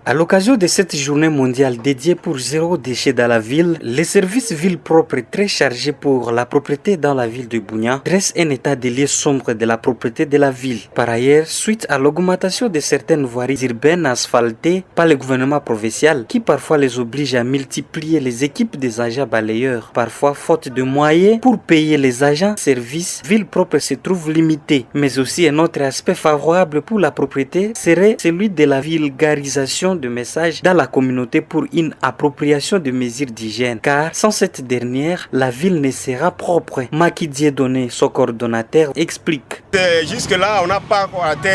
À l'occasion de cette journée mondiale dédiée pour zéro déchet dans la ville, les services ville propre très chargés pour la propreté dans la ville de Bunia dressent un état des lieux sombres de la propreté de la ville. Par ailleurs, suite à l'augmentation de certaines voiries urbaines asphaltées par le gouvernement provincial, qui parfois les oblige à multiplier les équipes des agents balayeurs, parfois faute de moyens pour payer les agents, services ville propre se trouve limité. Mais aussi un autre aspect favorable pour la propreté serait celui de la vulgarisation de messages dans la communauté pour une appropriation de mesures d'hygiène, car sans cette dernière, la ville ne sera propre. Maki Dieudonné, son coordonnateur, explique. Jusque-là, on n'a pas encore atteint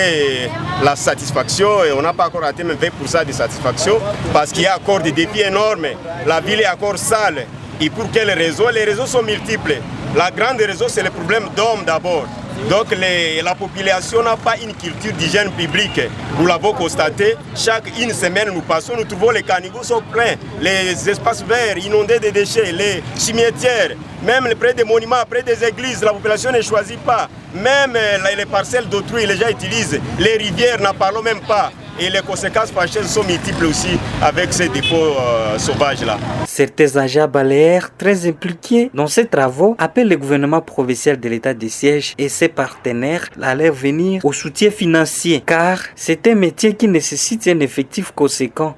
la satisfaction et on n'a pas encore atteint même 20% de satisfaction parce qu'il y a encore des défis énormes. La ville est encore sale. Et pour quelles raisons? Les raisons sont multiples. La grande raison, c'est le problème d'hommes d'abord. Donc la population n'a pas une culture d'hygiène publique. Nous l'avons constaté. Chaque une semaine, nous passons, nous trouvons les caniveaux sont pleins, les espaces verts inondés de déchets, les cimetières, même près des monuments, près des églises, la population ne choisit pas. Même les parcelles d'autrui, les gens utilisent. Les rivières, n'en parlons même pas. Et les conséquences fâcheuses sont multiples aussi avec ces dépôts sauvages-là. Certains agents balayeurs très impliqués dans ces travaux appellent le gouvernement provincial de l'état de siège et ses partenaires à leur venir au soutien financier, car c'est un métier qui nécessite un effectif conséquent.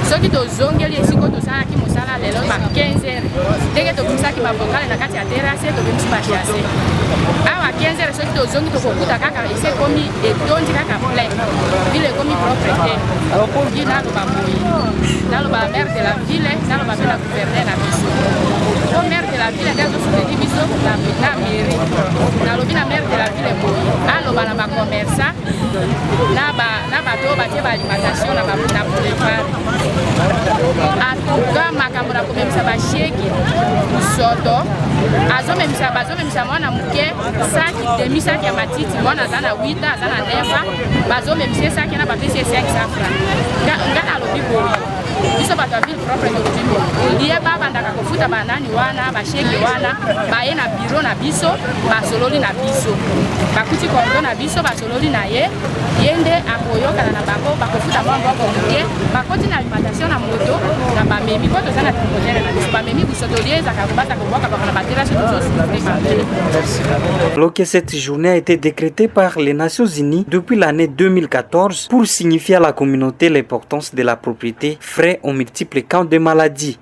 Soki tozongeli esiko tosalaki mosala lelo ba 15h ndenge tobimisaki bavokale na kati ya terase tobimisi bachase awa 15h soki tozongi tokokuta kaka ese komi etondi kaka plein ville ekomi propre te okoki naloba boyi naloba maire de la ville naloba mpe na gouverneur na biso po maire de la ville nde azosuteni biso na mairie nalobi na maire de la ville boyi aloba na bacommerçant na bato batie baalimentation na boulevard atuka makambo na komemisa basheki soto bazomemisa mwana moke saki demi saki ya matiti mwana aza na 8 aza na 9 bazomemisa saki na bapesi 500 francs nga nalobi boyi biso bato ya ville propre tolobi boyi liye babandaka kofuta banani wana basheki wana baye na biro na biso basololi na biso bakuti konto na biso basololi na ye nde akoyokana na bango bakofuta mwa mboko moke bakoti na alimentation na moto na bamemi po toza na tribunere na biso bamemi biso toliezaka kobata kobwaka baka na baterasi Alors que cette journée a été décrétée par les Nations Unies depuis l'année 2014 pour signifier à la communauté l'importance de la propriété frais aux multiples camps de maladies.